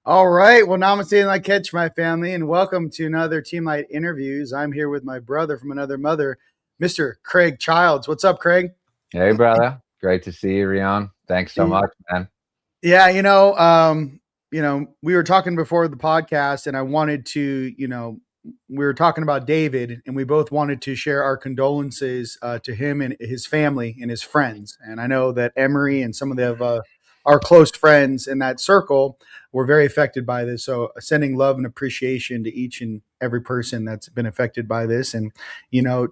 All right. Well, namaste and I catch my family, and welcome to another TeamLight interviews. I'm here with my brother from another mother, Mr. Craig Childs. What's up, Craig? Hey, brother. Great to see you, Rion. Thanks so much, man. Yeah, we were talking before the podcast, and I wanted to, we were talking about David, and we both wanted to share our condolences to him and his family and his friends. And I know that Emery and some of our close friends in that circle were very affected by this. So, sending love and appreciation to each and every person that's been affected by this. And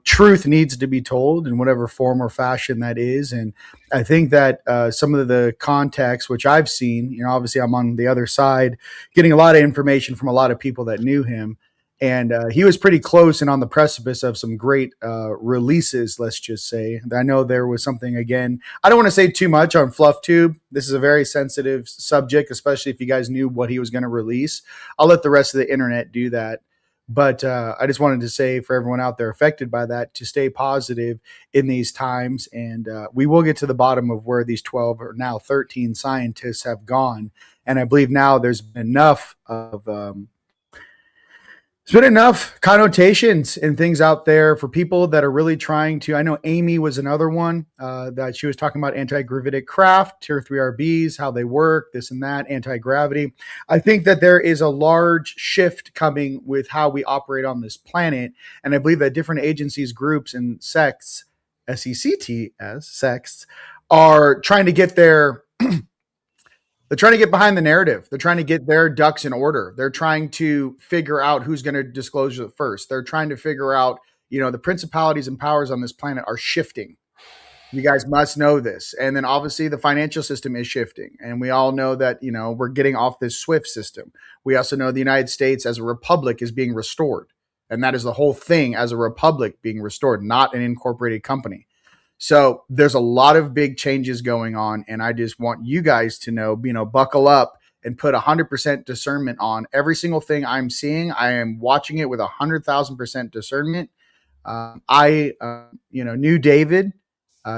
truth needs to be told in whatever form or fashion that is. And I think that some of the context, which I've seen, obviously I'm on the other side, getting a lot of information from a lot of people that knew him. And he was pretty close and on the precipice of some great releases, let's just say. I know there was something, again, I don't want to say too much on FluffTube. This is a very sensitive subject, especially if you guys knew what he was going to release. I'll let the rest of the internet do that. But I just wanted to say for everyone out there affected by that to stay positive in these times. And we will get to the bottom of where these 12 or now 13 scientists have gone. And I believe now there's been enough of there's been enough connotations and things out there for people that are really trying to. I know Amy was another one that she was talking about anti-gravitic craft, tier 3 RBs, how they work, this and that, anti-gravity. I think that there is a large shift coming with how we operate on this planet. And I believe that different agencies, groups, and sects, SECTs, sects, are trying to get their they're trying to get behind the narrative. They're trying to get their ducks in order. They're trying to figure out who's going to disclose it first. They're trying to figure out, the principalities and powers on this planet are shifting. You guys must know this. And then obviously the financial system is shifting. And we all know that, we're getting off this SWIFT system. We also know the United States as a republic is being restored. And that is the whole thing, as a republic being restored, not an incorporated company. So there's a lot of big changes going on, and I just want you guys to know, buckle up and put 100% discernment on every single thing I'm seeing. I am watching it with 100,000% discernment. I knew David.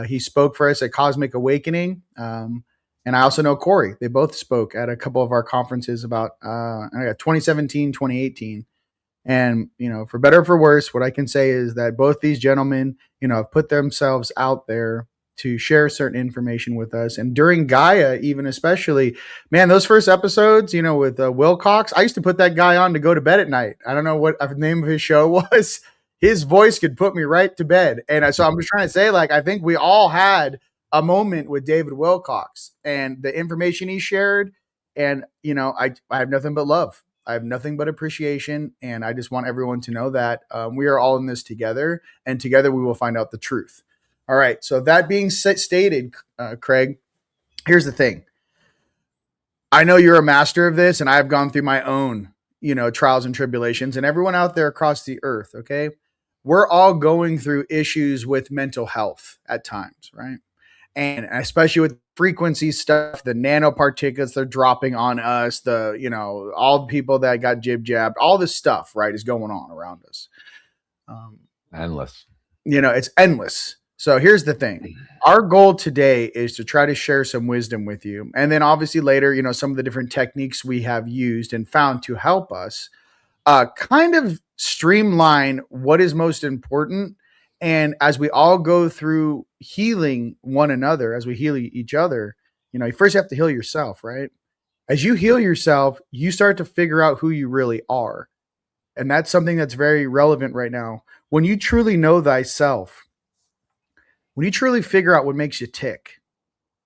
He spoke for us at Cosmic Awakening. And I also know Corey. They both spoke at a couple of our conferences about 2017, 2018. And, for better or for worse, what I can say is that both these gentlemen, have put themselves out there to share certain information with us. And during Gaia, even especially, man, those first episodes, with Wilcox, I used to put that guy on to go to bed at night. I don't know what the name of his show was. His voice could put me right to bed. And so I'm just trying to say, I think we all had a moment with David Wilcox and the information he shared. And, I have nothing but love. I have nothing but appreciation, and I just want everyone to know that we are all in this together, and together we will find out the truth. All right. So that being stated, Craig, here's the thing. I know you're a master of this, and I've gone through my own, trials and tribulations, and everyone out there across the earth. Okay, we're all going through issues with mental health at times, right? And especially with frequency stuff, the nanoparticulates they're dropping on us, all the people that got jib-jabbed, all this stuff, right, is going on around us. Endless. It's endless. So here's the thing. Our goal today is to try to share some wisdom with you. And then obviously later, some of the different techniques we have used and found to help us kind of streamline what is most important. And as we all go through healing one another, as we heal each other, you first have to heal yourself, right? As you heal yourself, you start to figure out who you really are. And that's something that's very relevant right now. When you truly know thyself, when you truly figure out what makes you tick,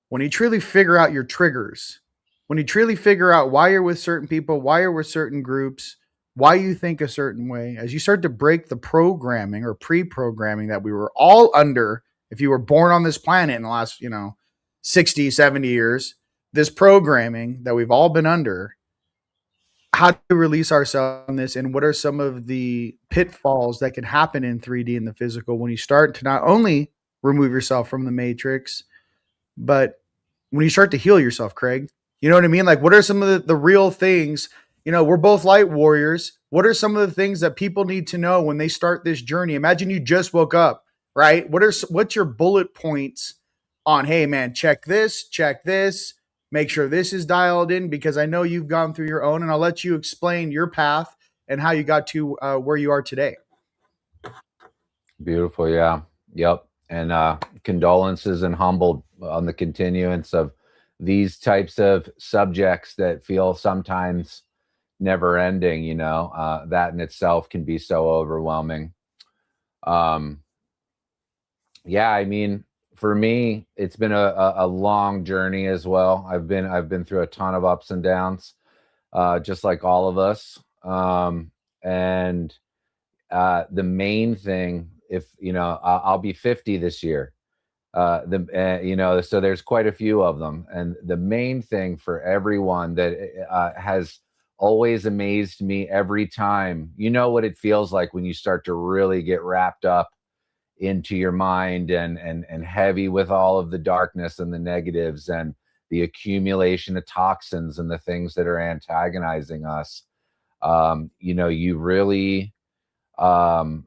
when you truly figure out your triggers, when you truly figure out why you're with certain people, why you're with certain groups, why you think a certain way, as you start to break the programming or pre-programming that we were all under, if you were born on this planet in the last, 60, 70 years, this programming that we've all been under, how to release ourselves from this, and what are some of the pitfalls that can happen in 3D in the physical when you start to not only remove yourself from the matrix, but when you start to heal yourself, Craig. You know what I mean? What are some of the real things? We're both light warriors. What are some of the things that people need to know when they start this journey? Imagine you just woke up, right? What's your bullet points on, hey man, check this, make sure this is dialed in, because I know you've gone through your own, and I'll let you explain your path and how you got to where you are today. Beautiful. Yeah. Yep. And condolences and humbled on the continuance of these types of subjects that feel sometimes never ending, that in itself can be so overwhelming. Um, yeah, I mean, for me, it's been a long journey as well. I've been through a ton of ups and downs, just like all of us. And the main thing, if I'll be 50 this year. So there's quite a few of them, and the main thing for everyone that has always amazed me every time, what it feels like when you start to really get wrapped up into your mind and heavy with all of the darkness and the negatives and the accumulation of toxins and the things that are antagonizing us. You really um,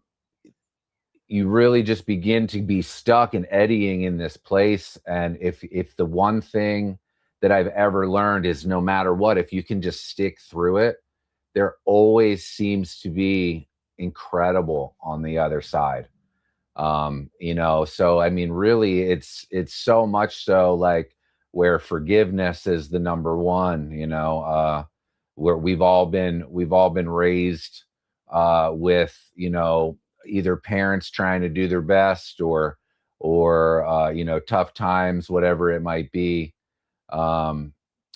you really just begin to be stuck and eddying in this place. And if the one thing that I've ever learned is, no matter what, if you can just stick through it, there always seems to be incredible on the other side. So I mean, really, it's so much so, like, where forgiveness is the number one, where we've all been raised with, either parents trying to do their best, or tough times, whatever it might be. um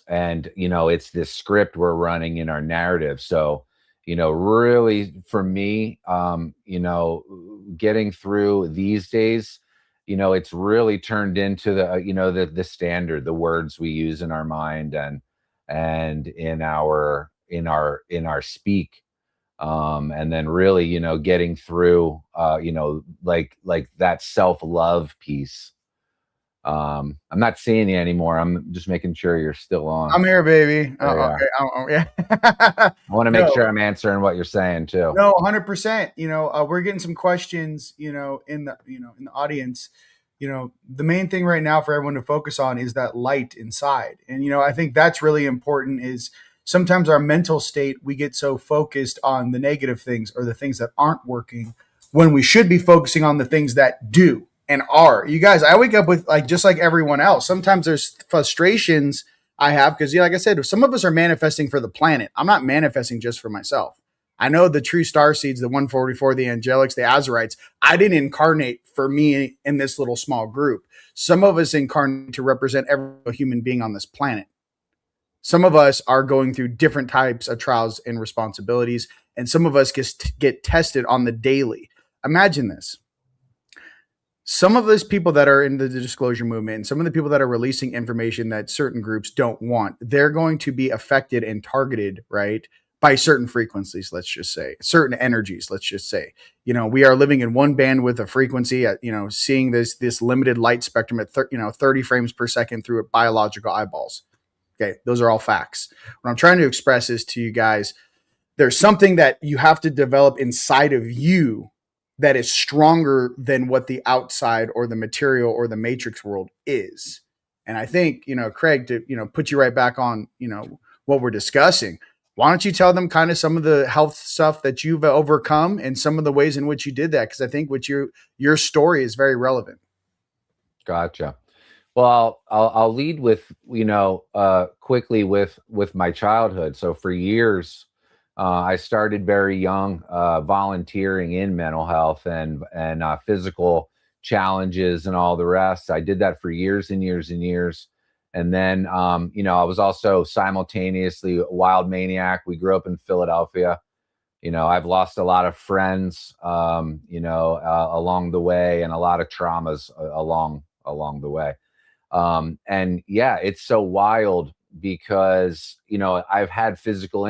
and it's this script we're running in our narrative. So really, for me, getting through these days, it's really turned into the standard, the words we use in our mind and in our speak. And then really, getting through, like that self-love piece. I'm not seeing you anymore. I'm just making sure you're still on. I'm here, baby. Okay. Yeah. I want to make No. sure I'm answering what you're saying too. No, 100%. We're getting some questions, in the audience. The main thing right now for everyone to focus on is that light inside. And, I think that's really important. Is sometimes our mental state, we get so focused on the negative things or the things that aren't working, when we should be focusing on the things that do and are. You guys, I wake up with, just like everyone else. Sometimes there's frustrations I have, because, like I said, some of us are manifesting for the planet. I'm not manifesting just for myself. I know the true star seeds, the 144, the angelics, the azurites, I didn't incarnate for me in this little small group. Some of us incarnate to represent every human being on this planet. Some of us are going through different types of trials and responsibilities, and some of us get tested on the daily. Imagine this. Some of those people that are in the disclosure movement, and some of the people that are releasing information that certain groups don't want, they're going to be affected and targeted, right, by certain frequencies, let's just say, certain energies, let's just say. We are living in one bandwidth of frequency at, seeing this limited light spectrum at 30 frames per second through biological eyeballs. Okay, those are all facts. What I'm trying to express is to you guys, there's something that you have to develop inside of you that is stronger than what the outside or the material or the matrix world is. And I think, Craig, to, put you right back on, what we're discussing, why don't you tell them kind of some of the health stuff that you've overcome and some of the ways in which you did that? Because I think what your story is very relevant. Gotcha. Well, I'll lead with, quickly with my childhood. So for years, I started very young, volunteering in mental health and physical challenges and all the rest. I did that for years and years and years. And then, I was also simultaneously a wild maniac. We grew up in Philadelphia. I've lost a lot of friends, along the way, and a lot of traumas along the way. And yeah, it's so wild because, I've had physical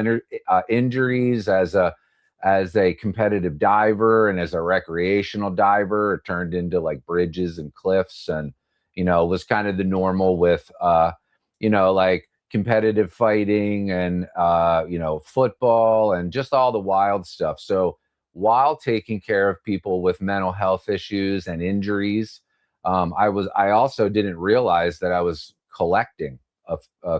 injuries as a competitive diver and as a recreational diver. It turned into like bridges and cliffs, and, was kind of the normal with, like competitive fighting and, football and just all the wild stuff. So while taking care of people with mental health issues and injuries, I also didn't realize that I was collecting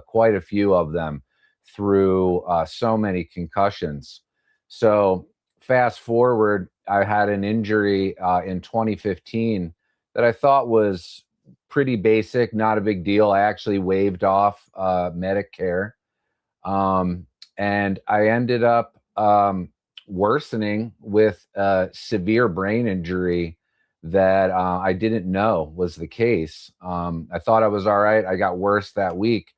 quite a few of them through so many concussions. So fast forward, I had an injury in 2015 that I thought was pretty basic, not a big deal. I actually waived off Medicare, um, and I ended up worsening with a severe brain injury that I didn't know was the case. I thought I was all right. I got worse that week.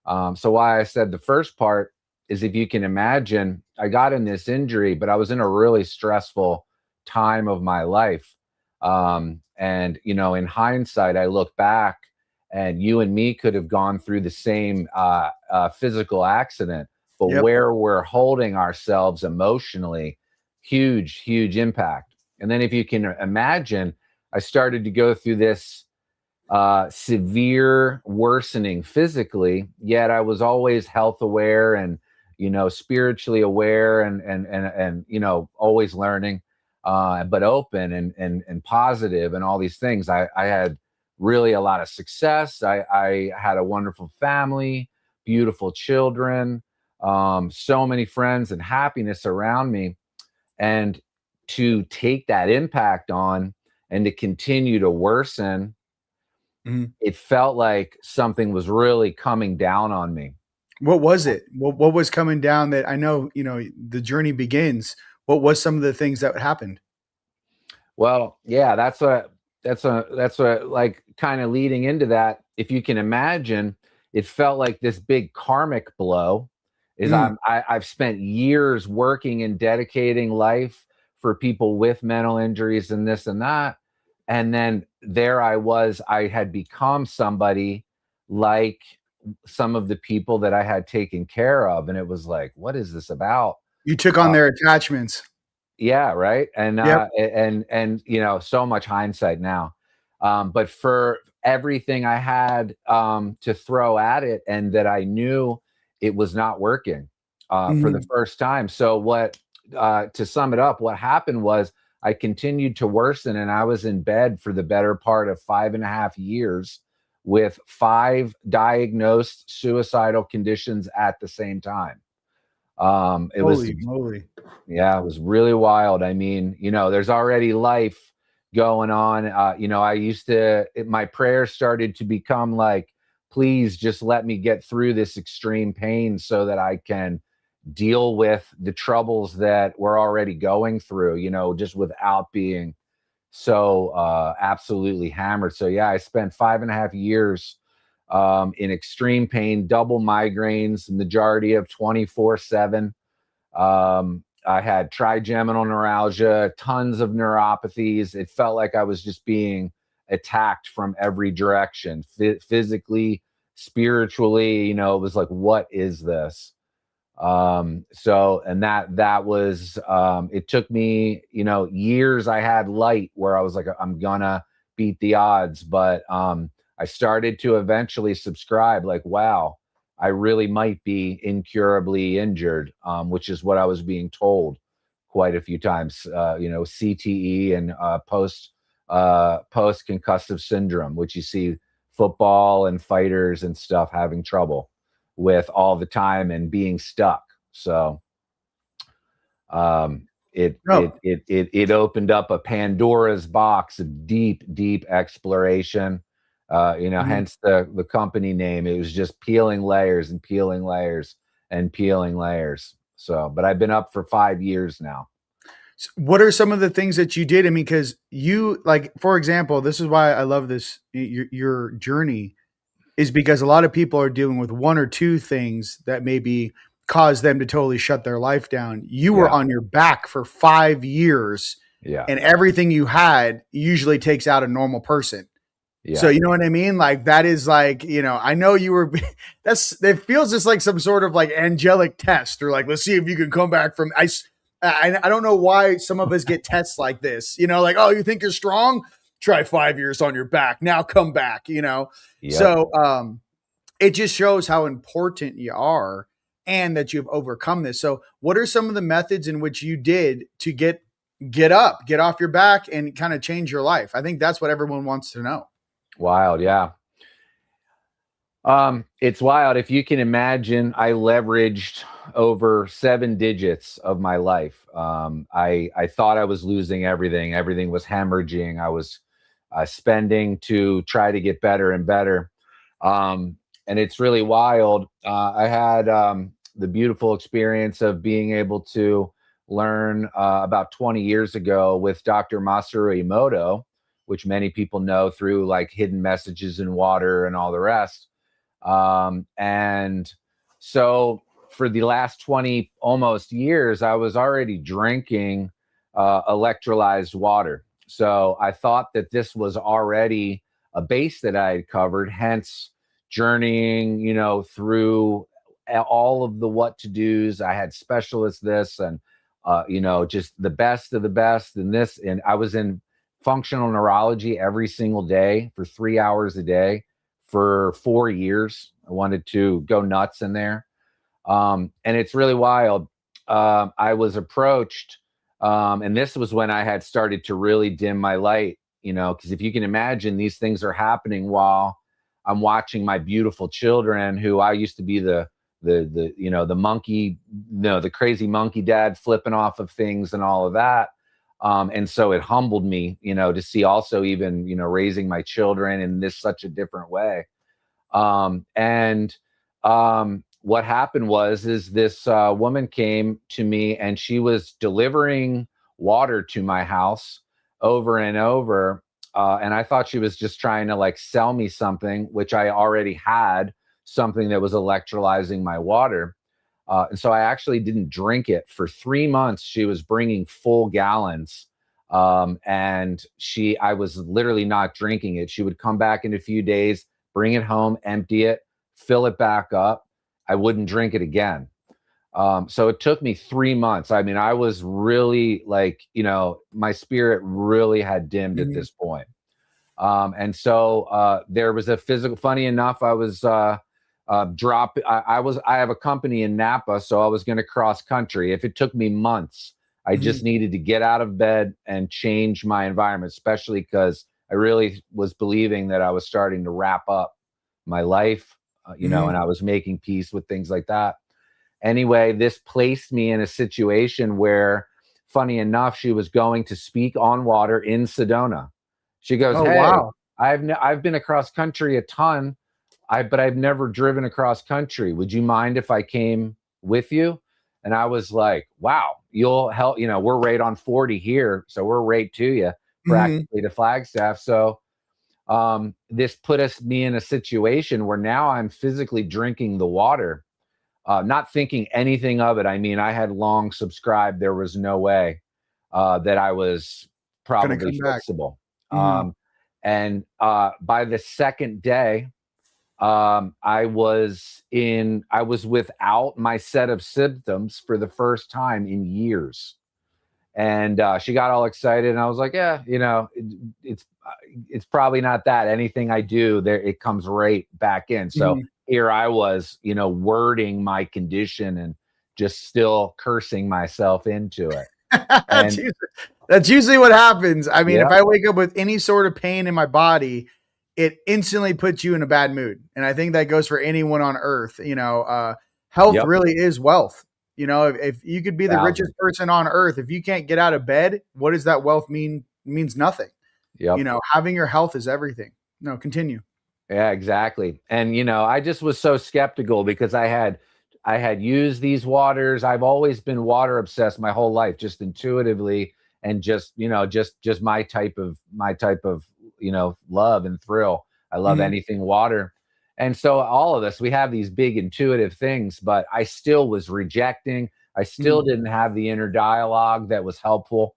So why I said the first part is, if you can imagine, I got in this injury, but I was in a really stressful time of my life. And, you know, in hindsight, I look back and you and me could have gone through the same physical accident, but Yep. where we're holding ourselves emotionally, huge, huge impact. And then if you can imagine, I started to go through this severe worsening physically, yet I was always health aware and, you know, spiritually aware and you know, always learning, but open and positive and all these things. I had really a lot of success. I had a wonderful family, beautiful children, so many friends and happiness around me. And to take that impact on and to continue to worsen, Mhm. it felt like something was really coming down on me. What was it? What was coming down that I know, you know, the journey begins. What was some of the things that happened? Well, yeah, that's what like kind of leading into that. If you can imagine, it felt like this big karmic blow. Is Mm, I've spent years working and dedicating life for people with mental injuries and this and that, and then there I was. I had become somebody like some of the people that I had taken care of, and it was like, what is this about? you took on Uh, their attachments. Yeah, right. And Yep. and you know, so much hindsight now. But for everything I had to throw at it, and that I knew it was not working for the Mhm. first time. So what to sum it up, what happened was I continued to worsen, and I was in bed for the better part of 5.5 years with 5 diagnosed suicidal conditions at the same time. It was Holy moly. Yeah, it was really wild. I mean, you know, there's already life going on. You know, my prayers started to become like, please just let me get through this extreme pain so that I can deal with the troubles that we're already going through, you know, just without being so absolutely hammered. So, yeah, I spent 5.5 years in extreme pain, double migraines, majority of 24/7. I had trigeminal neuralgia, tons of neuropathies. It felt like I was just being attacked from every direction, physically, spiritually. You know, it was like, what is this? So, and that was, it took me, you know, years. I had light where I was like, I'm gonna beat the odds, but I started to eventually subscribe, like, wow, I really might be incurably injured, which is what I was being told quite a few times. You know, CTE and post concussive syndrome, which you see football and fighters and stuff having trouble with all the time and being stuck. So No. it opened up a Pandora's box of deep, deep exploration. You know, Mhm. hence the company name. It was just peeling layers and peeling layers and peeling layers. So, but I've been up for 5 years now. What are some of the things that you did? I mean, because you like, for example, this is why I love this your journey is because a lot of people are dealing with one or two things that maybe cause them to totally shut their life down. You were Yeah, on your back for 5 years, yeah, and everything you had usually takes out a normal person. So yeah, you know what I mean? Like that is like, you know, I know you were that's it feels just like some sort of like angelic test or like let's see if you can come back from I don't know why some of us get tests like this. You know, like, oh, you think you're strong? Try 5 years on your back. Now come back, you know. yep. So it just shows how important you are and that you've overcome this. So what are some of the methods in which you did to get up, get off your back and kind of change your life? I think that's what everyone wants to know. Wild, yeah. It's wild. If you can imagine, I leveraged over 7 digits of my life. I thought I was losing everything. Everything was hemorrhaging. I was spending to try to get better and better. And it's really wild. I had the beautiful experience of being able to learn about 20 years ago with Dr. Masaru Emoto, which many people know through like hidden messages in water and all the rest. And so for the last 20 almost years, I was already drinking electrolyzed water. So I thought that this was already a base that I had covered, hence journeying, through all of the what to do's. I had specialists this and, just the best of the best in this. And I was in functional neurology every single day for 3 hours a day for 4 years. I wanted to go nuts in there. And it's really wild. I was approached, and this was when I had started to really dim my light, because if you can imagine, these things are happening while I'm watching my beautiful children, who I used to be the monkey, the crazy monkey dad flipping off of things and all of that. And so it humbled me, to see also even, raising my children in this such a different way. What happened is this woman came to me and she was delivering water to my house over and over. And I thought she was just trying to like sell me something, which I already had, something that was electrolyzing my water. And so I actually didn't drink it for 3 months. She was bringing full gallons. And I was literally not drinking it. She would come back in a few days, bring it home, empty it, fill it back up. I wouldn't drink it again. So it took me 3 months. I mean, I was really like, my spirit really had dimmed at this point. And so there was a physical, funny enough, I was I have a company in Napa, so I was going to cross country. If it took me months, I just needed to get out of bed and change my environment, especially because I really was believing that I was starting to wrap up my life, and I was making peace with things like that. Anyway, this placed me in a situation where, funny enough, she was going to speak on water in Sedona. She goes, Oh, "Hey, wow. I've been across country a ton, but I've never driven across country. Would you mind if I came with you?" And I was like, "Wow, you'll help." We're right on 40 here, so we're right to you, practically to Flagstaff. So this put me in a situation where now I'm physically drinking the water, not thinking anything of it. I mean, I had long subscribed. There was no way that I was probably fixable. And by the second day, I was without my set of symptoms for the first time in years. And she got all excited, and I was like, "Yeah, it's probably not that. Anything I do, there it comes right back in." So here I was, wording my condition and just still cursing myself into it. And That's usually what happens. I mean, yeah, if I wake up with any sort of pain in my body, it instantly puts you in a bad mood. And I think that goes for anyone on earth. Health yep, really is wealth. If you could be the richest 1,000. person on earth, if you can't get out of bed, what does that wealth mean? It means nothing. Yep. Having your health is everything. No, continue. Yeah, exactly. And I just was so skeptical because I had used these waters. I've always been water obsessed my whole life, just intuitively, and just my type of love and thrill. I love anything water. And so all of us, we have these big intuitive things, but I still was rejecting. I still didn't have the inner dialogue that was helpful.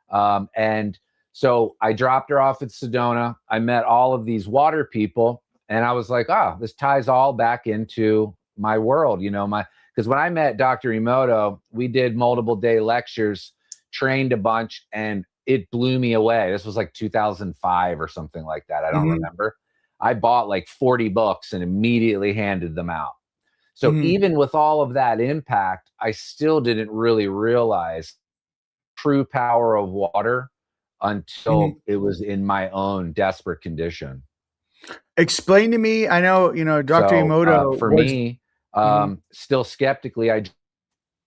And so I dropped her off at Sedona. I met all of these water people, and I was like, "Oh, this ties all back into my world." Because when I met Dr. Emoto, we did multiple day lectures, trained a bunch, and it blew me away. This was like 2005 or something like that. I don't remember. I bought like 40 books and immediately handed them out. So even with all of that impact, I still didn't really realize true power of water until it was in my own desperate condition. Explain to me. I know, Dr. So Emoto for was. me, Mhm, still skeptically,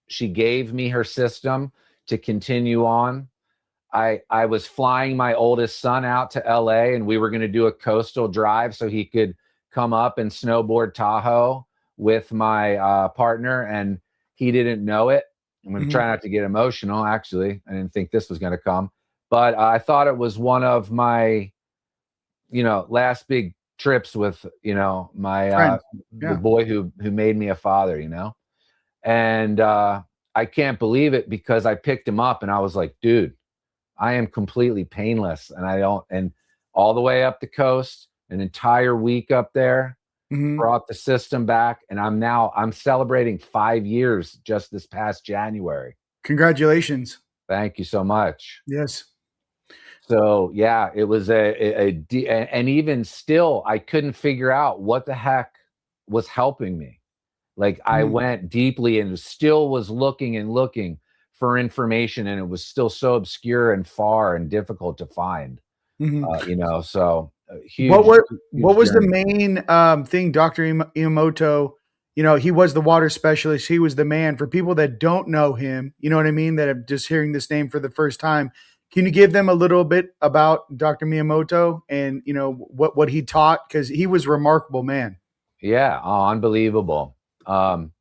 she gave me her system to continue on. I was flying my oldest son out to LA, and we were going to do a coastal drive so he could come up and snowboard Tahoe with my partner, and he didn't know it. I'm going to mhm. try not to get emotional. Actually, I didn't think this was going to come, but I thought it was one of my, last big trips with, my Friends. the Yeah. boy who made me a father, and I can't believe it because I picked him up and I was like, dude, I am completely painless, and I don't, and all the way up the coast, an entire week up there, Mhm. brought the system back, and I'm celebrating 5 years just this past January. Congratulations. Thank you so much. Yes. So yeah, it was and even still, I couldn't figure out what the heck was helping me. Like I Mhm, went deeply and still was looking and looking for information, and it was still so obscure and far and difficult to find. mhm. So What huge, were what huge was the journey. main thing, Dr. Iwamoto? He was the water specialist. He was the man. For people that don't know him, you know what I mean, that are just hearing this name for the first time, can you give them a little bit about Dr. Miyamoto and what he taught? Because he was a remarkable man. Yeah, oh, unbelievable. Um,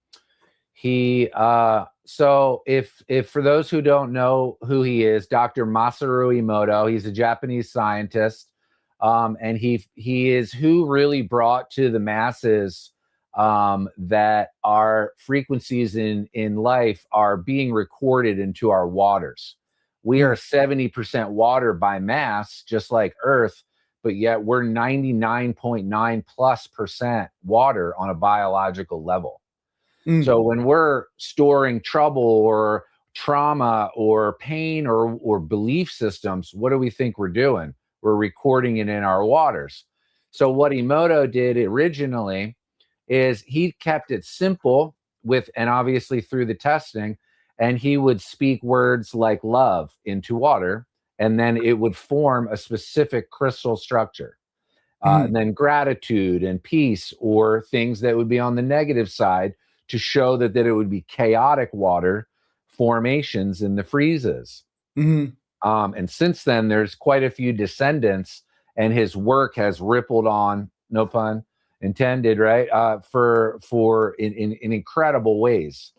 he so if for those who don't know who he is, Dr. Masaru Emoto, he's a Japanese scientist, and he is who really brought to the masses that our frequencies in life are being recorded into our waters. We Mm, are 70% water by mass, just like Earth, but yet we're 99.9 plus percent water on a biological level. mm, So when we're storing trouble or trauma or pain or belief systems, what do we think we're doing? We're recording it in our waters. So what Emoto did originally is he kept it simple and obviously through the testing, and he would speak words like love into water, and then it would form a specific crystal structure. mhm, And then gratitude and peace, or things that would be on the negative side to show that it would be chaotic water formations in the freezes. mhm. And since then, there's quite a few descendants, and his work has rippled on, no pun intended, right? For in incredible ways.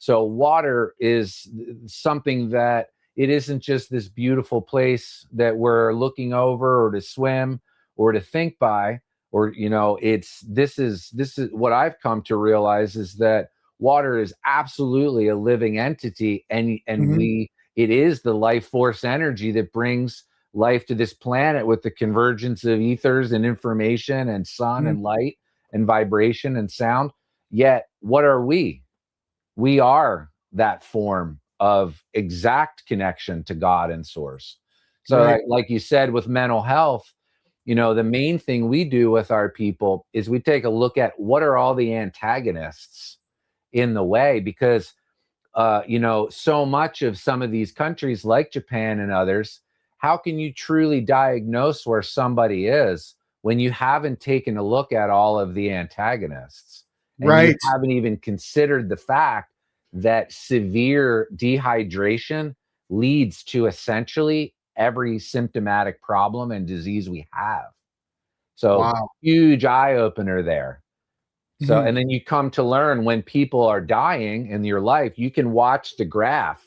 So water is something that it isn't just this beautiful place that we're looking over or to swim or to think by, or it's this is what I've come to realize is that water is absolutely a living entity, and Mhm, it is the life force energy that brings life to this planet with the convergence of ethers and information and sun mhm. and light and vibration and sound. Yet, what are we? We are that form of exact connection to God and source. So, Right. like you said, with mental health, the main thing we do with our people is we take a look at what are all the antagonists in the way, because so much of some of these countries like Japan and others, how can you truly diagnose where somebody is when you haven't taken a look at all of the antagonists, and you Right. haven't even considered the fact that severe dehydration leads to essentially every symptomatic problem and disease we have? So Wow. huge eye opener there. So, Mhm, and then you come to learn when people are dying in your life, you can watch the graph,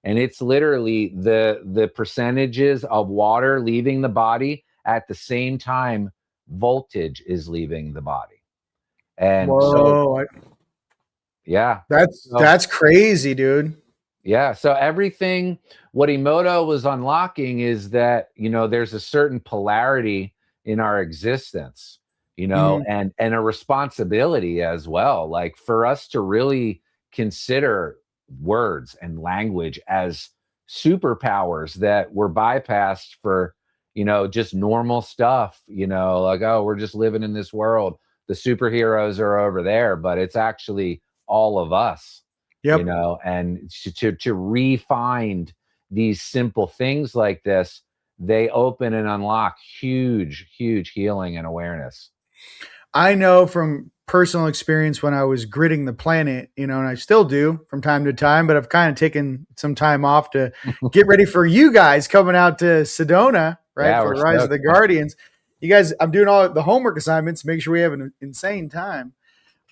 and it's literally the percentages of water leaving the body at the same time voltage is leaving the body. And so, Whoa. yeah. So, That's crazy, dude. yeah. So everything, what Emoto was unlocking is that, there's a certain polarity in our existence, Mhm, and a responsibility as well. Like for us to really consider words and language as superpowers that were bypassed for, just normal stuff, like, oh, we're just living in this world. The superheroes are over there, but it's actually all of us, yep. and to refind these simple things like this, they open and unlock huge, huge healing and awareness. I know from personal experience when I was gridding the planet, and I still do from time to time, but I've kind of taken some time off to get ready for you guys coming out to Sedona, right? Yeah, For we're Rise of stoked, the man. Guardians. You guys, I'm doing all the homework assignments, make sure we have an insane time.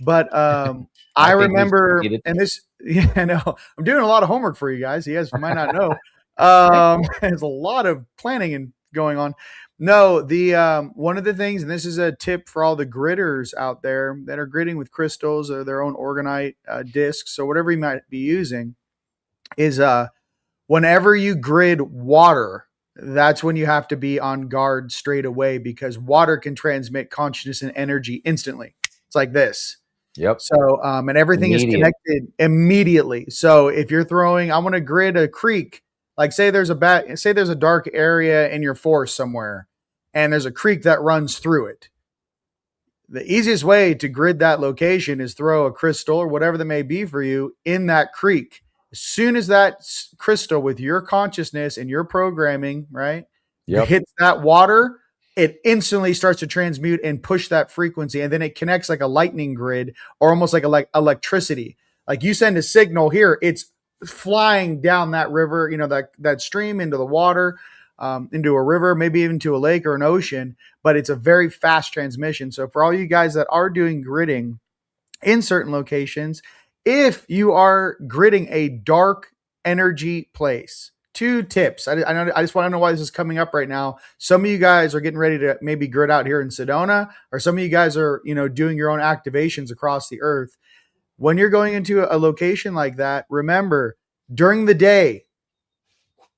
But I think we remember, need it. and this, yeah, I know I'm doing a lot of homework for you guys. You guys might not know. There's a lot of planning and going on. No, the one of the things, and this is a tip for all the gridders out there that are gridding with crystals or their own orgonite discs or whatever you might be using, is whenever you grid water, that's when you have to be on guard straight away because water can transmit consciousness and energy instantly. It's like this. Yep. So, and everything is connected immediately. So if you're throwing, I want to grid a creek, like say there's a dark area in your forest somewhere and there's a creek that runs through it. The easiest way to grid that location is throw a crystal or whatever that may be for you in that creek. As soon as that crystal with your consciousness and your programming, right, hits that water, it instantly starts to transmute and push that frequency. And then it connects like a lightning grid or almost like electricity. Like you send a signal here, it's flying down that river, that stream into the water, into a river, maybe even to a lake or an ocean, but it's a very fast transmission. So for all you guys that are doing gridding in certain locations, if you are gridding a dark energy place, 2 tips. I just want to know why this is coming up right now. Some of you guys are getting ready to maybe grid out here in Sedona, or some of you guys are, doing your own activations across the earth. When you're going into a location like that, remember during the day,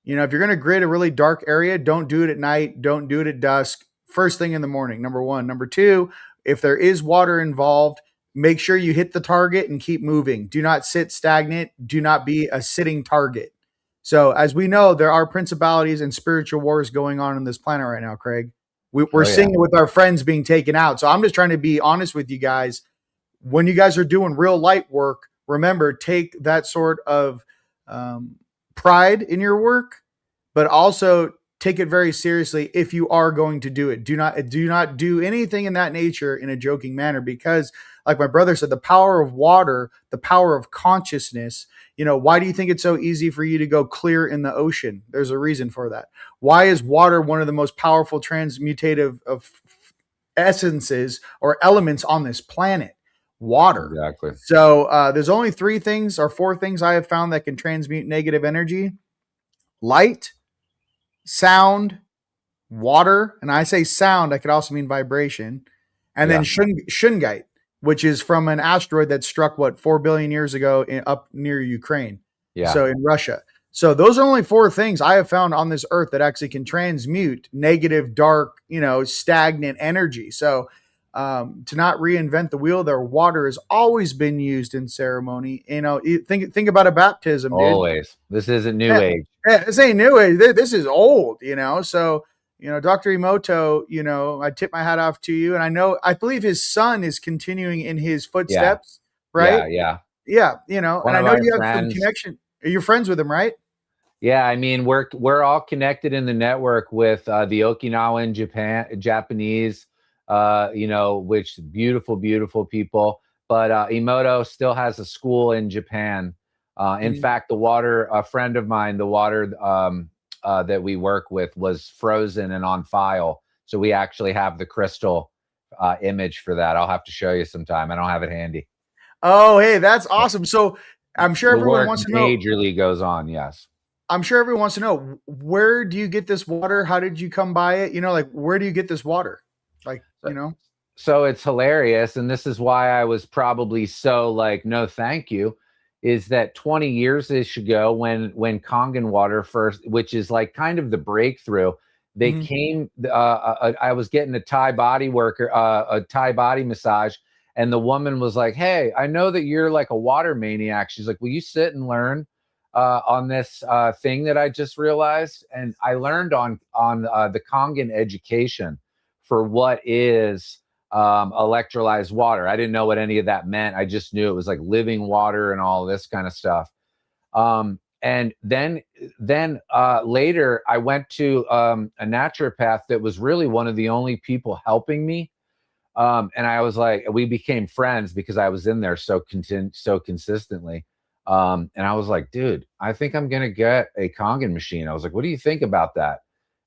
if you're going to grid a really dark area, don't do it at night. Don't do it at dusk. First thing in the morning, number 1. Number 2, if there is water involved, make sure you hit the target and keep moving. Do not sit stagnant. Do not be a sitting target. So as we know, there are principalities and spiritual wars going on this planet right now, Craig. We're seeing it with our friends being taken out. So I'm just trying to be honest with you guys. When you guys are doing real light work, remember, take that sort of pride in your work, but also take it very seriously if you are going to do it. Do not do anything in that nature in a joking manner, because like my brother said, the power of water, the power of consciousness, why do you think it's so easy for you to go clear in the ocean? There's a reason for that. Why is water one of the most powerful transmutative of essences or elements on this planet? Water. Exactly. So there's only 3 things or 4 things I have found that can transmute negative energy: light, sound, water. And I say sound, I could also mean vibration. And then shungite, which is from an asteroid that struck 4 billion years ago up near Ukraine. Yeah. So in Russia. So those are only 4 things I have found on this earth that actually can transmute negative, dark, stagnant energy. So to not reinvent the wheel there, water has always been used in ceremony. Think about a baptism, dude. Always. This isn't new age. This ain't new age. This is old, So, Dr. Emoto, I tip my hat off to you. And I believe his son is continuing in his footsteps, right? Yeah. And I know you have some connection. You're friends with him, right? Yeah, I mean, we're all connected in the network with the Okinawan Japanese, which beautiful, beautiful people. But Emoto still has a school in Japan. In fact, a friend of mine, the water that we work with was frozen and on file. So we actually have the crystal image for that. I'll have to show you sometime. I don't have it handy. Oh, hey, that's awesome. So I'm sure everyone wants to know. Majorly goes on, yes. I'm sure everyone wants to know, where do you get this water? How did you come by it? Where do you get this water? So it's hilarious. And this is why I was probably so no, thank you, is that 20 years-ish ago when Kangen water first, which is kind of the breakthrough, they came, I was getting a Thai body massage. And the woman was like, "Hey, I know that you're a water maniac." She's like, "Will you sit and learn on this thing that I just realized?" And I learned on the Kangen education for what is electrolyzed water. I didn't know what any of that meant. I just knew it was living water and all this kind of stuff. And then later I went to a naturopath that was really one of the only people helping me. And I was like, we became friends because I was in there so consistently. And I was like, dude, I think I'm gonna get a Kangen machine. I was like, what do you think about that?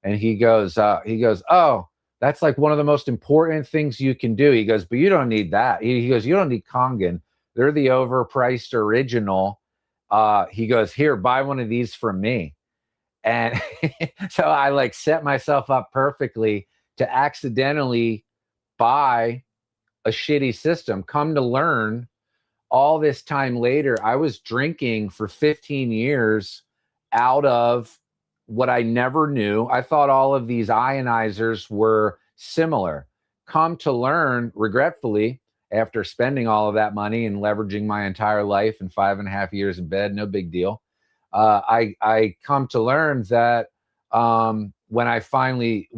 And he goes, oh, that's like one of the most important things you can do. He goes, but you don't need that. He goes, you don't need Kangen. They're the overpriced original. He goes, here, buy one of these from me. And so I like set myself up perfectly to accidentally buy a shitty system. Come to learn, all this time later, I was drinking for 15 years out of what I never knew. I thought all of these ionizers were similar. Come to learn, regretfully, after spending all of that money and leveraging my entire life and 5.5 years in bed, no big deal. I come to learn that when I finally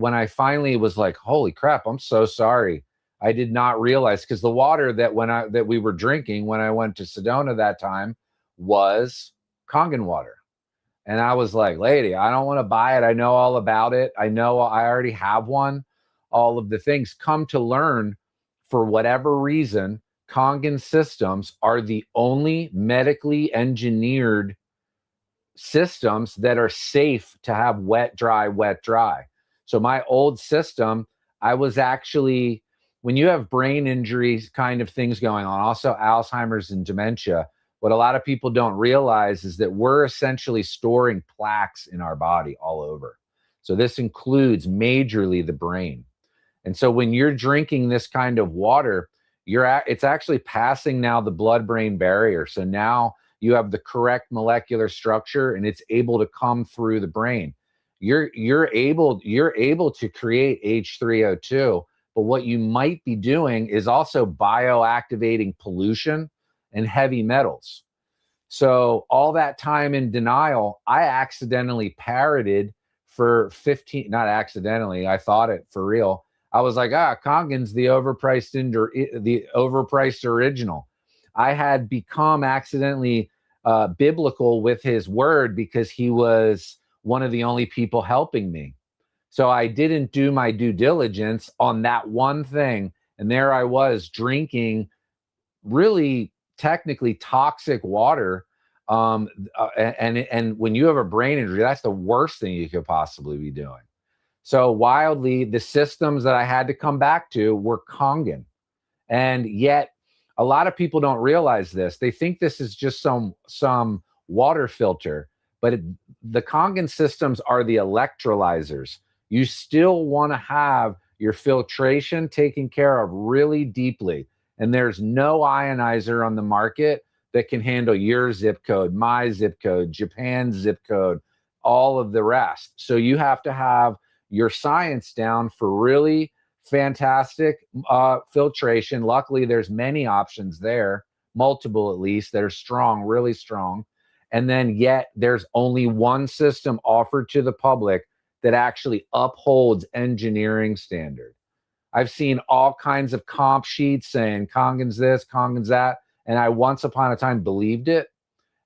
was like, holy crap, I'm so sorry. I did not realize, because the water that we were drinking when I went to Sedona that time was Kangen water. And I was like, lady, I don't want to buy it. I know all about it. I know I already have one. All of the things. Come to learn, for whatever reason, Kangen systems are the only medically engineered systems that are safe to have wet, dry, wet, dry. So my old system, I was actually, when you have brain injuries kind of things going on, also Alzheimer's and dementia, what a lot of people don't realize is that we're essentially storing plaques in our body all over. So this includes majorly the brain. And so when you're drinking this kind of water, it's actually passing now the blood-brain barrier. So now you have the correct molecular structure and it's able to come through the brain. You're able to create H3O2, but what you might be doing is also bioactivating pollution and heavy metals. So all that time in denial, I accidentally parroted for 15, not accidentally, I thought it for real. I was like, Kangen's the overpriced original. I had become accidentally biblical with his word because he was one of the only people helping me. So I didn't do my due diligence on that one thing. And there I was drinking really technically toxic water. And when you have a brain injury, that's the worst thing you could possibly be doing. So wildly, the systems that I had to come back to were Kangen. And yet a lot of people don't realize this. They think this is just some water filter, but the Kangen systems are the electrolyzers. You still want to have your filtration taken care of really deeply. And there's no ionizer on the market that can handle your zip code, my zip code, Japan's zip code, all of the rest. So you have to have your science down for really fantastic filtration. Luckily, there's many options there, multiple at least, that are strong, really strong. And then yet there's only one system offered to the public that actually upholds engineering standard. I've seen all kinds of comp sheets saying Kangen's this, Kangen's that, and I once upon a time believed it.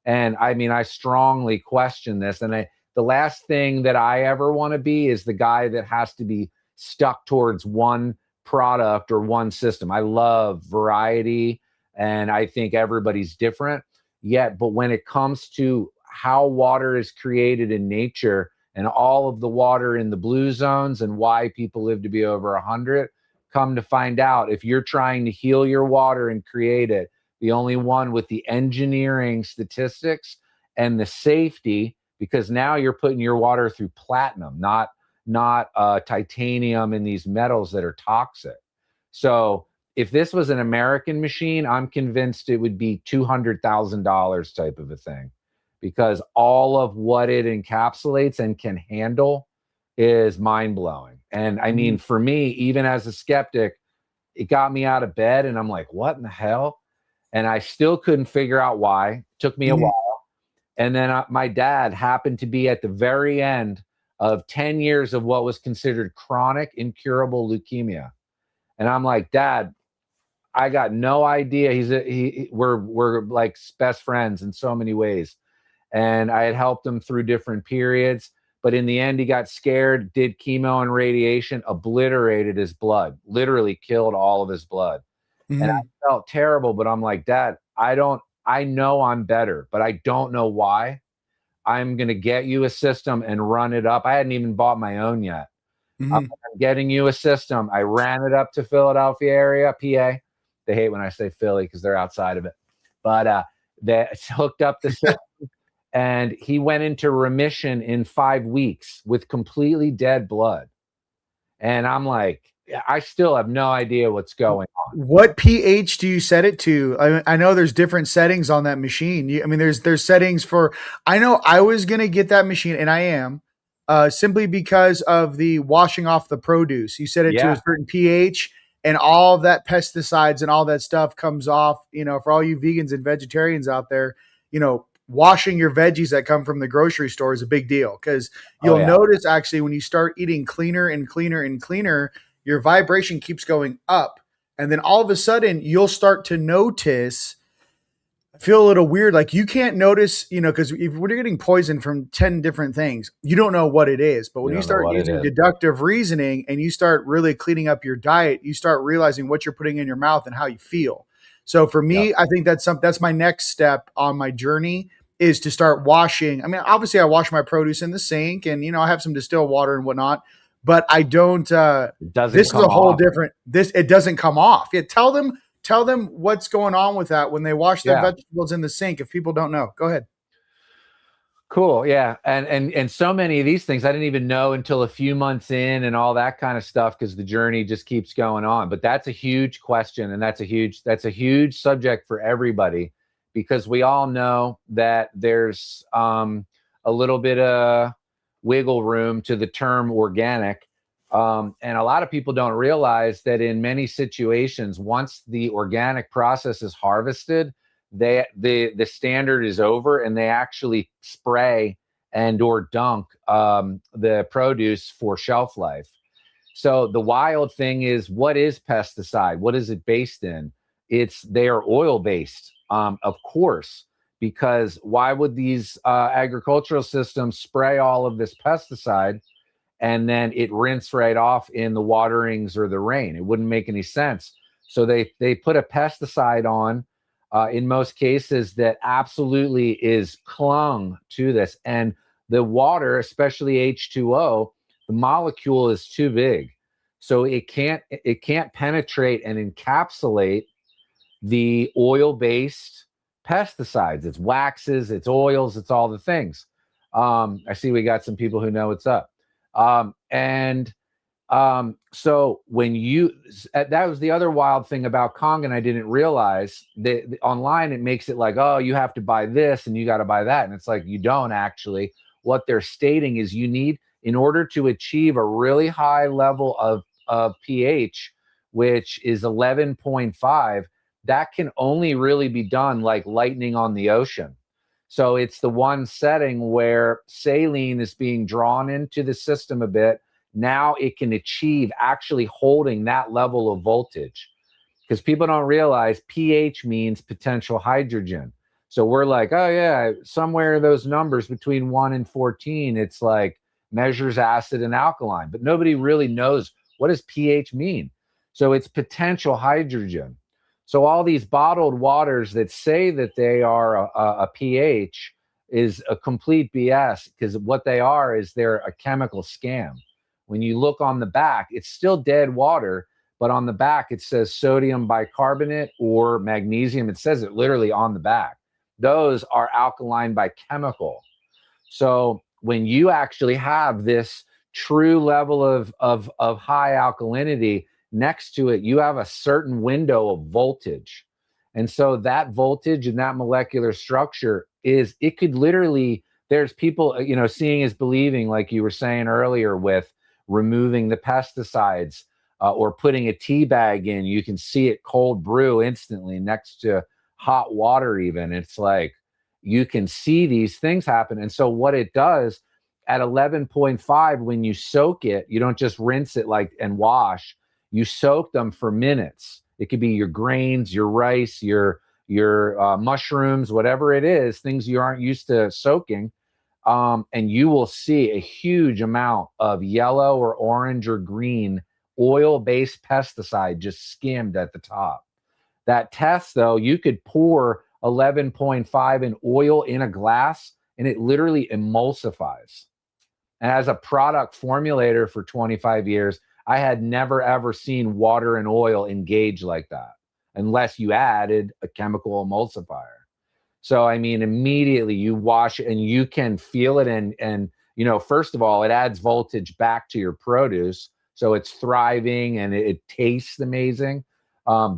And I mean, I strongly question this. And the last thing that I ever want to be is the guy that has to be stuck towards one product or one system. I love variety, and I think everybody's different. But when it comes to how water is created in nature and all of the water in the blue zones and why people live to be over 100, come to find out, if you're trying to heal your water and create it, the only one with the engineering statistics and the safety, because now you're putting your water through platinum, not titanium and these metals that are toxic. So if this was an American machine, I'm convinced it would be $200,000 type of a thing, because all of what it encapsulates and can handle is mind-blowing. And I mean, for me, even as a skeptic, it got me out of bed and I'm like, what in the hell? And I still couldn't figure out why. It took me a while. And then my dad happened to be at the very end of 10 years of what was considered chronic incurable leukemia. And I'm like, Dad, I got no idea. We're like best friends in so many ways. and I had helped him through different periods. But in the end, he got scared, did chemo and radiation, obliterated his blood, literally killed all of his blood. Mm-hmm. And I felt terrible, but I'm like, Dad, I know I'm better, but I don't know why. I'm going to get you a system and run it up. I hadn't even bought my own yet. Mm-hmm. I'm getting you a system. I ran it up to Philadelphia area, PA. They hate when I say Philly because they're outside of it. But they hooked up the system, and he went into remission in 5 weeks with completely dead blood. And I'm like, I still have no idea what's going on. What pH do you set it to? I know there's different settings on that machine. There's settings for. I know I was gonna get that machine, and I am, simply because of the washing off the produce. You set it to a certain pH, and all of that pesticides and all that stuff comes off. For all you vegans and vegetarians out there, washing your veggies that come from the grocery store is a big deal, because you'll notice actually when you start eating cleaner and cleaner and cleaner, your vibration keeps going up. And then all of a sudden you'll start to notice, feel a little weird. Like you can't notice, because if we're getting poisoned from 10 different things, you don't know what it is. But when you start using deductive reasoning and you start really cleaning up your diet, you start realizing what you're putting in your mouth and how you feel. So for me, I think that's my next step on my journey, is to start washing. I mean, obviously I wash my produce in the sink, and, I have some distilled water and whatnot, but I don't, this is a whole different, it doesn't come off. Yeah. Tell them what's going on with that when they wash their vegetables in the sink. If people don't know, go ahead. Cool. Yeah. And so many of these things I didn't even know until a few months in and all that kind of stuff, because the journey just keeps going on. But that's a huge question. And that's a huge subject for everybody, because we all know that there's a little bit of wiggle room to the term organic. And a lot of people don't realize that in many situations, once the organic process is harvested, the standard is over, and they actually spray and or dunk the produce for shelf life. So the wild thing is, what is pesticide? What is it based in? They are oil based, of course, because why would these agricultural systems spray all of this pesticide and then it rinse right off in the waterings or the rain? It wouldn't make any sense. So they put a pesticide on, in most cases, that absolutely is clung to this. And the water, especially H2O, the molecule is too big. So it can't penetrate and encapsulate the oil-based pesticides. It's waxes, it's oils, it's all the things. I see we got some people who know what's up. So when that was the other wild thing about Kangen, I didn't realize that online it makes it like, oh, you have to buy this and you got to buy that. And it's like, you don't actually. What they're stating is you need, in order to achieve a really high level of pH, which is 11.5, that can only really be done like lightning on the ocean. So it's the one setting where saline is being drawn into the system a bit. Now it can achieve actually holding that level of voltage, because people don't realize pH means potential hydrogen. So we're like, oh yeah, somewhere those numbers between 1 and 14, it's like measures acid and alkaline, but nobody really knows what does pH mean. So it's potential hydrogen. So all these bottled waters that say that they are a pH is a complete BS, because what they are is they're a chemical scam. When you look on the back, it's still dead water, but on the back it says sodium bicarbonate or magnesium. It says it literally on the back. Those are alkaline by chemical. So when you actually have this true level of high alkalinity next to it, you have a certain window of voltage. And so that voltage and that molecular structure it could literally, there's people, seeing is believing, like you were saying earlier, with removing the pesticides or putting a tea bag in. You can see it cold brew instantly next to hot water even. It's like you can see these things happen. And so what it does at 11.5, when you soak it, you don't just rinse it and wash. You soak them for minutes. It could be your grains, your rice, your your mushrooms, whatever it is, things you aren't used to soaking. And you will see a huge amount of yellow or orange or green oil-based pesticide just skimmed at the top. That test, though, you could pour 11.5 in oil in a glass, and it literally emulsifies. And as a product formulator for 25 years, I had never, ever seen water and oil engage like that, unless you added a chemical emulsifier. So, I mean, immediately you wash it and you can feel it. And, you know, first of all, it adds voltage back to your produce. So it's thriving and it tastes amazing.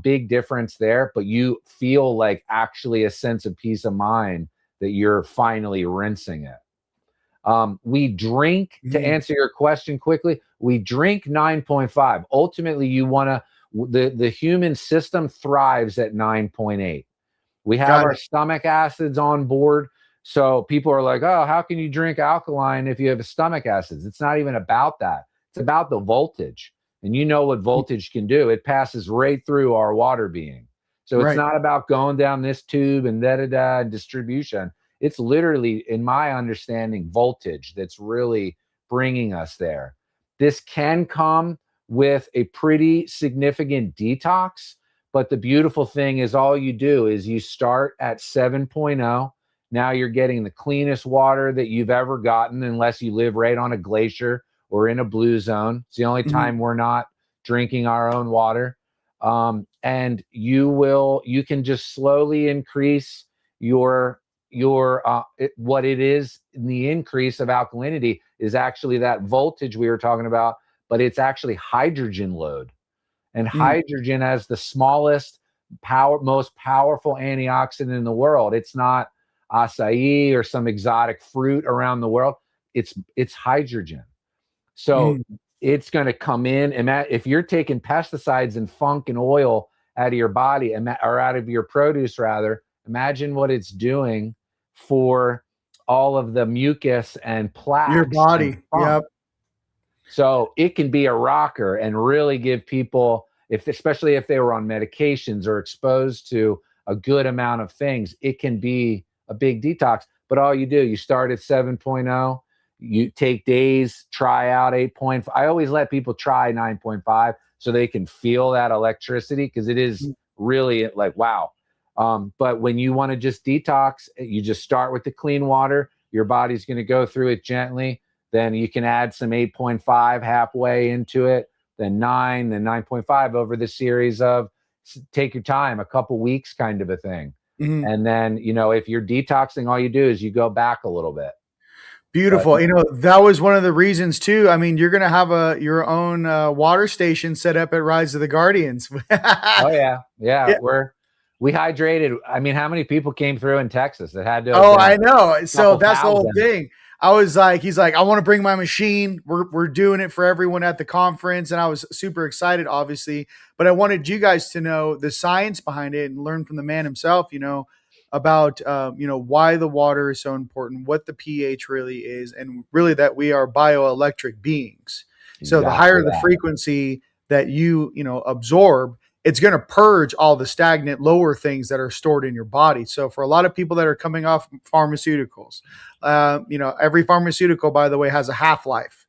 Big difference there. But you feel like actually a sense of peace of mind that you're finally rinsing it. We drink, to answer your question quickly, we drink 9.5. Ultimately, you want to, the human system thrives at 9.8. We have our stomach acids on board. So people are like, oh, how can you drink alkaline if you have stomach acids? It's not even about that. It's about the voltage. And you know what voltage can do. It passes right through our water being. So it's not about going down this tube and da-da-da distribution. It's literally, in my understanding, voltage that's really bringing us there. This can come with a pretty significant detox. But the beautiful thing is all you do is you start at 7.0. Now you're getting the cleanest water that you've ever gotten, unless you live right on a glacier or in a blue zone. It's the only time we're not drinking our own water. And you can just slowly increase what it is. The increase of alkalinity is actually that voltage we were talking about, but it's actually hydrogen load. And hydrogen has the smallest most powerful antioxidant in the world. It's not acai or some exotic fruit around the world. It's hydrogen. So it's going to come in. And if you're taking pesticides and funk and oil out of your body, or out of your produce rather, imagine what it's doing for all of the mucus and plaques. Your body. Yep. So it can be a rocker and really give people, especially if they were on medications or exposed to a good amount of things, it can be a big detox. But all you do, you start at 7.0, you take days, try out 8.5. I always let people try 9.5 so they can feel that electricity, because it is really like, wow. But when you want to just detox, you just start with the clean water. Your body's going to go through it gently. Then you can add some 8.5 halfway into it, then 9, then 9.5 over the series of, take your time, a couple weeks kind of a thing. And then, you know, if you're detoxing, all you do is you go back a little bit. Beautiful. But, you know, that was one of the reasons too. I mean, you're going to have your own water station set up at Rise of the Guardians. Oh yeah. We hydrated. I mean, how many people came through in Texas that had to? Oh, I know. So that's the whole thing. I was like, he's like, I want to bring my machine. We're doing it for everyone at the conference. And I was super excited, obviously, but I wanted you guys to know the science behind it and learn from the man himself, you know, about, why the water is so important, what the pH really is, and really that we are bioelectric beings. So the higher the frequency that you absorb, it's going to purge all the stagnant lower things that are stored in your body. So for a lot of people that are coming off pharmaceuticals, every pharmaceutical, by the way, has a half-life.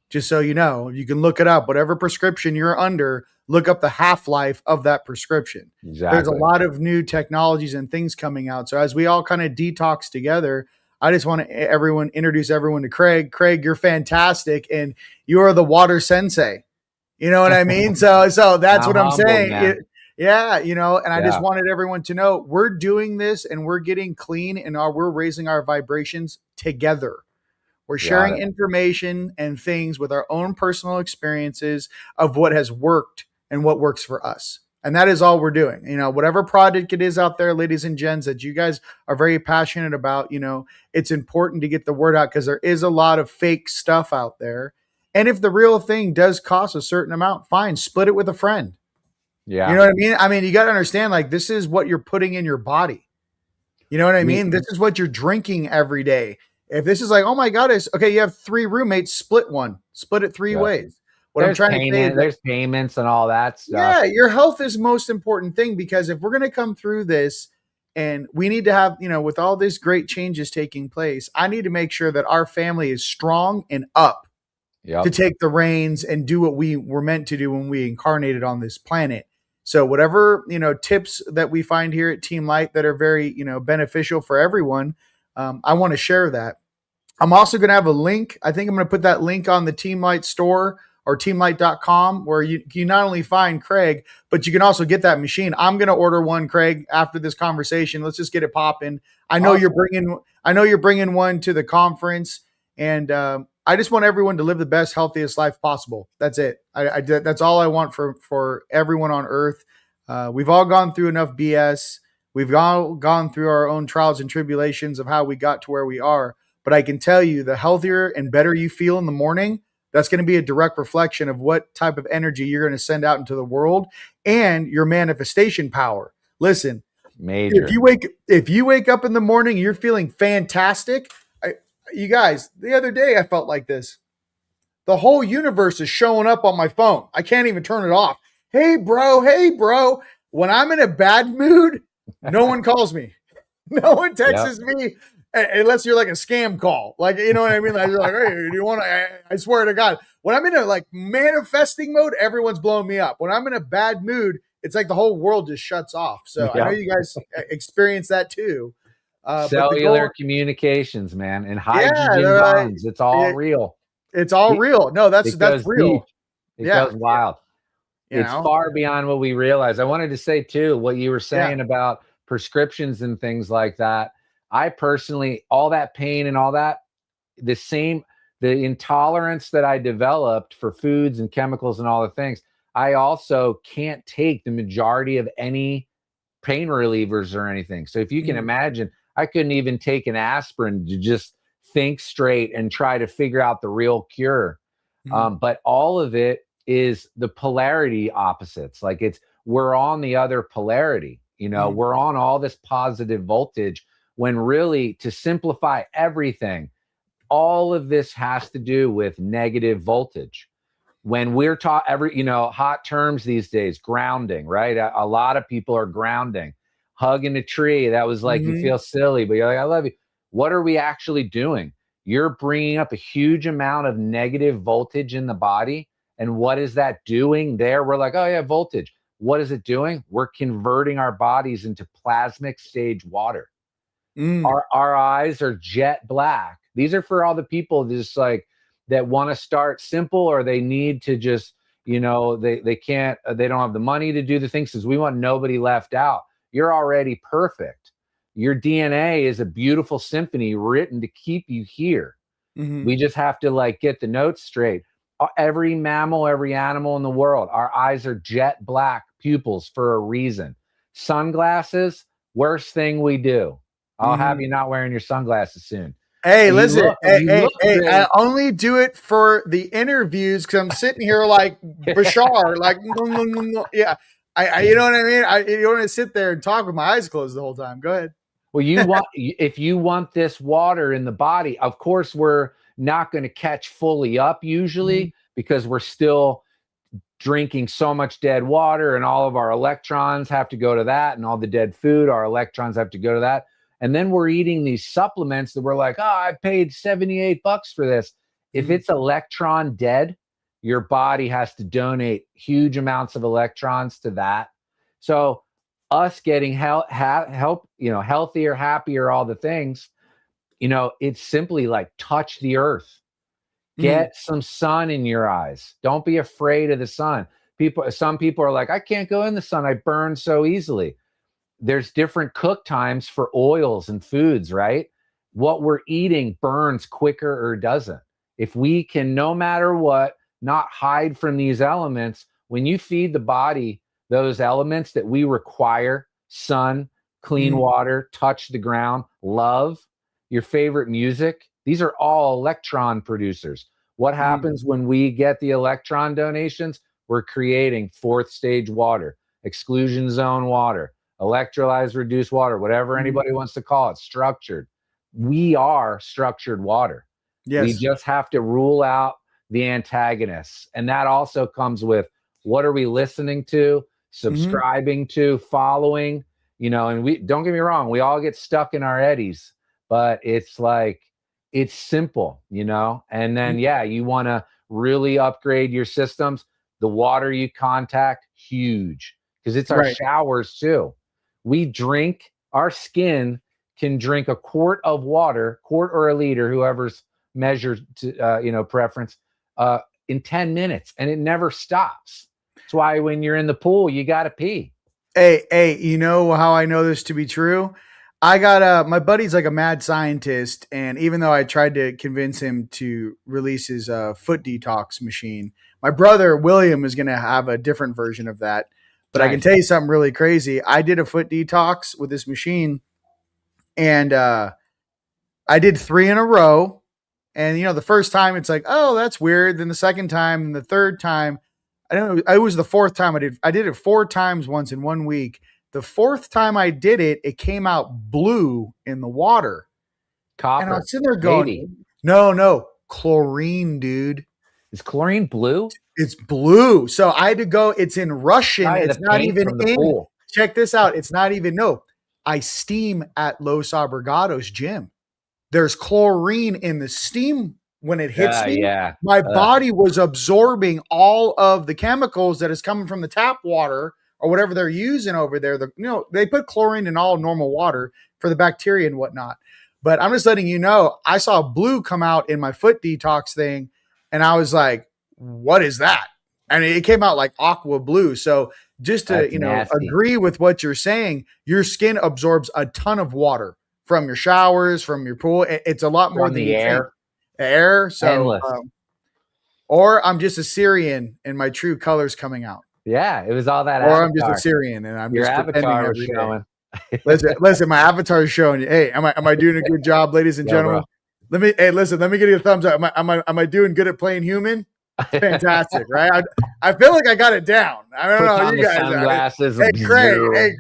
Just so you know, you can look it up. Whatever prescription you're under, look up the half-life of that prescription. Exactly. There's a lot of new technologies and things coming out. So as we all kind of detox together, I just want to introduce everyone to Craig. Craig, you're fantastic, and you are the water sensei. You know what I mean? So that's what I'm saying. And I just wanted everyone to know we're doing this and we're getting clean and we're raising our vibrations together. We're sharing information and things with our own personal experiences of what has worked and what works for us. And that is all we're doing. You know, whatever product it is out there, ladies and gents, that you guys are very passionate about, it's important to get the word out because there is a lot of fake stuff out there. And if the real thing does cost a certain amount, fine, split it with a friend. Yeah. You know what I mean? I mean, you got to understand, like, this is what you're putting in your body. You know what I mean? This is what you're drinking every day. If this is like, oh my God, you have 3 roommates, split it 3 ways. What there's there's payments and all that stuff. Yeah, your health is most important thing, because if we're going to come through this And we need to have, with all these great changes taking place, I need to make sure that our family is strong and up to take the reins and do what we were meant to do when we incarnated on this planet. So whatever, tips that we find here at TeamLight that are very, beneficial for everyone, I want to share that. I'm also going to have a link. I think I'm going to put that link on the TeamLight store or teamlight.com, where you can not only find Craig, but you can also get that machine. I'm going to order one, Craig, after this conversation. Let's just get it popping. I know you're bringing one to the conference, and I just want everyone to live the best, healthiest life possible. That's it. That's all I want for everyone on earth. We've all gone through enough BS. We've all gone through our own trials and tribulations of how we got to where we are. But I can tell you, the healthier and better you feel in the morning, that's going to be a direct reflection of what type of energy you're going to send out into the world and your manifestation power. Listen, major. If you wake up in the morning, you're feeling fantastic. You guys, the other day I felt like this. The whole universe is showing up on my phone. I can't even turn it off. Hey, bro. When I'm in a bad mood, no one calls me. No one texts me. Unless you're like a scam call, like, you know what I mean? Like, you're like, hey, do you want to? I swear to God, when I'm in a like manifesting mode, everyone's blowing me up. When I'm in a bad mood, it's like the whole world just shuts off. So I know you guys experience that too. Cellular communications, man, and hydrogen bonds. It's all real. It's all real. No, that's real. It goes wild. It's far beyond what we realize. I wanted to say too, what you were saying about prescriptions and things like that. I personally, all that pain and all that, the intolerance that I developed for foods and chemicals and all the things, I also can't take the majority of any pain relievers or anything. So if you can imagine, I couldn't even take an aspirin to just think straight and try to figure out the real cure. But all of it is the polarity opposites. Like we're on the other polarity, we're on all this positive voltage. When really, to simplify everything, all of this has to do with negative voltage. When we're taught hot terms these days, grounding, right? A lot of people are grounding, hugging a tree. That was like, you feel silly, but you're like, I love you. What are we actually doing? You're bringing up a huge amount of negative voltage in the body. And what is that doing there? We're like, oh yeah, voltage. What is it doing? We're converting our bodies into plasmic stage water. Our eyes are jet black. These are for all the people just like that want to start simple, or they need to just, they don't have the money to do the things, because we want nobody left out. You're already perfect. Your DNA is a beautiful symphony written to keep you here. We just have to like get the notes straight. Every mammal, every animal in the world, our eyes are jet black pupils for a reason. Sunglasses, worst thing we do. I'll have you not wearing your sunglasses soon. Hey, listen. I only do it for the interviews because I'm sitting here like Bashar, like, yeah. You know what I mean? You don't want to sit there and talk with my eyes closed the whole time. Go ahead. Well, if you want this water in the body, of course, we're not going to catch fully up usually because we're still drinking so much dead water, and all of our electrons have to go to that, and all the dead food, our electrons have to go to that. And then we're eating these supplements that we're like, oh, I paid $78 for this. If it's electron dead, your body has to donate huge amounts of electrons to that. So us getting healthier, happier, all the things, it's simply like touch the earth. Get some sun in your eyes. Don't be afraid of the sun. Some people are like, I can't go in the sun. I burn so easily. There's different cook times for oils and foods, right? What we're eating burns quicker or doesn't. If we can, no matter what, not hide from these elements, when you feed the body those elements that we require, sun, clean water, touch the ground, love, your favorite music, these are all electron producers. What happens when we get the electron donations? We're creating fourth stage water, exclusion zone water, electrolyzed reduced water, whatever anybody wants to call it, structured. We are structured water. Yes. We just have to rule out the antagonists. And that also comes with, what are we listening to, subscribing to, following? and we don't get me wrong, we all get stuck in our eddies, but it's like, it's simple, and then, you want to really upgrade your systems. The water you contact, huge, because it's our showers too. Our skin can drink a quart of water, quart or a liter, whoever's measured to, preference, in 10 minutes, and it never stops. That's why when you're in the pool, you got to pee. Hey, you know how I know this to be true? I got my buddy's like a mad scientist, and even though I tried to convince him to release his foot detox machine, my brother William is going to have a different version of that. But nice. I can tell you something really crazy. I did a foot detox with this machine, and I did 3 in a row. And the first time it's like, oh, that's weird. Then the second time, and the third time, I don't know. It was the fourth time I did it 4 times once in 1 week. The fourth time I did it, it came out blue in the water. Copper. And I was sitting there going, no, chlorine, dude. Is chlorine blue? It's blue. So I had to go. It's in Russian. It's not even in. Pool. Check this out. It's not even. No, I steam at Los Abrigados gym. There's chlorine in the steam when it hits me. Yeah. My body was absorbing all of the chemicals that is coming from the tap water or whatever they're using over there. They put chlorine in all normal water for the bacteria and whatnot. But I'm just letting you know, I saw blue come out in my foot detox thing, and I was like, what is that? And it came out like aqua blue. So just to, agree with what you're saying, your skin absorbs a ton of water from your showers, from your pool. It's a lot more than the air. Air. So, or I'm just a Syrian and my true colors coming out. Yeah, it was all that. Or I'm just a Syrian and I'm your just avatar was showing. listen, my avatar is showing you. Hey, am I doing a good job, ladies and gentlemen? Bro. Let me give you a thumbs up. Am I doing good at playing human? Fantastic, right? I feel like I got it down. I don't know how you guys sunglasses. Hey, Craig.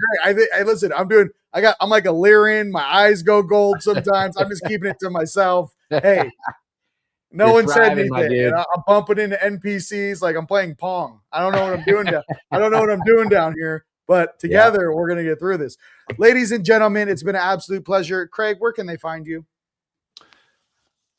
Listen, I'm like a Lyran. My eyes go gold sometimes. I'm just keeping it to myself. Hey, no one said anything. I'm bumping into NPCs like I'm playing Pong. I don't know what I'm doing down here, but together we're gonna get through this. Ladies and gentlemen, it's been an absolute pleasure. Craig, where can they find you?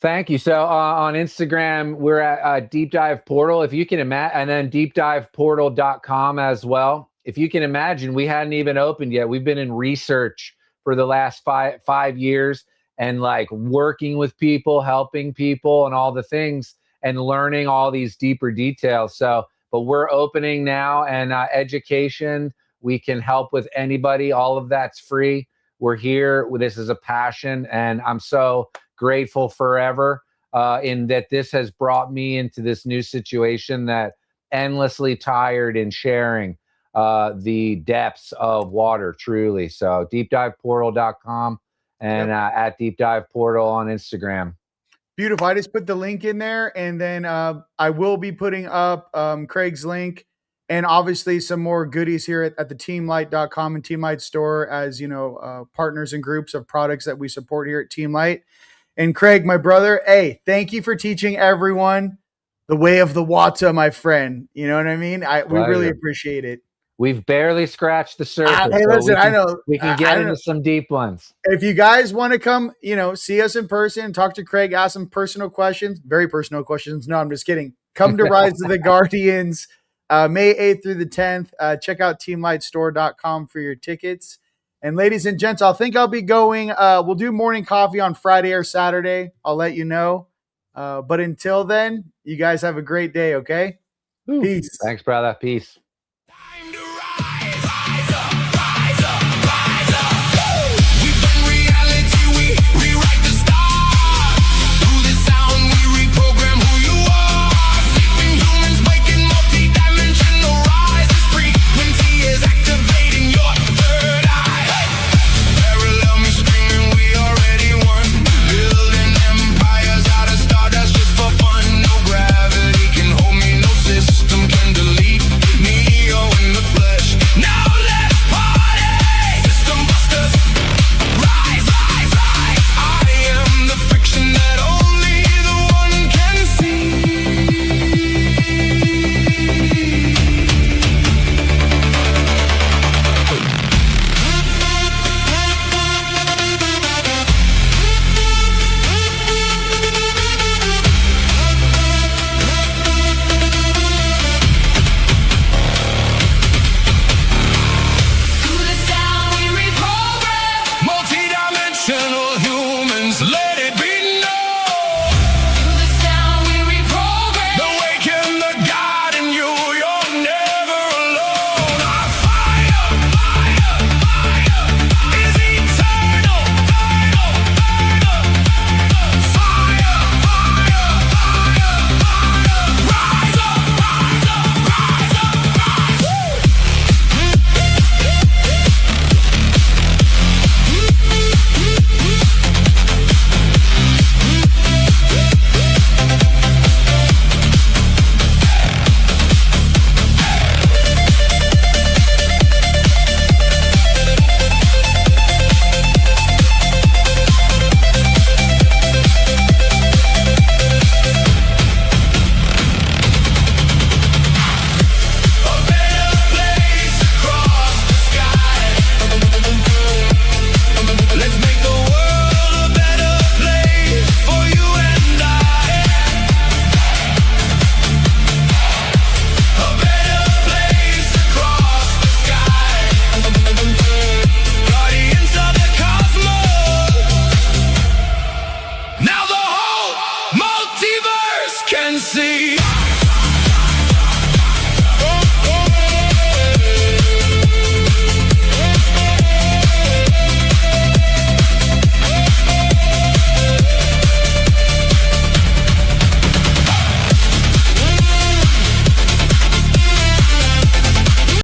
Thank you. So on Instagram, we're at Deep Dive Portal. If you can imagine, and then deepdiveportal.com as well. If you can imagine, we hadn't even opened yet. We've been in research for the last five years and like working with people, helping people and all the things and learning all these deeper details. So, but we're opening now, and education, we can help with anybody. All of that's free. We're here. This is a passion, and I'm so grateful forever in that this has brought me into this new situation, that endlessly tired in sharing the depths of water, truly. So deepdiveportal.com and at Deep Dive Portal on Instagram. Beautiful. I just put the link in there, and then I will be putting up Craig's link and obviously some more goodies here at the TeamLight.com and TeamLight store, as partners and groups of products that we support here at TeamLight. And Craig, my brother, hey, thank you for teaching everyone the way of the water, my friend. You know what I mean? We really appreciate it. We've barely scratched the surface. Hey, listen, I know. We can get into some deep ones. If you guys want to come, see us in person, talk to Craig, ask some personal questions, very personal questions. No, I'm just kidding. Come to Rise of the Guardians, May 8th through the 10th. Check out teamlightstore.com for your tickets. And ladies and gents, I'll be going. We'll do morning coffee on Friday or Saturday. I'll let you know. But until then, you guys have a great day, okay? Peace. Thanks, brother. Peace.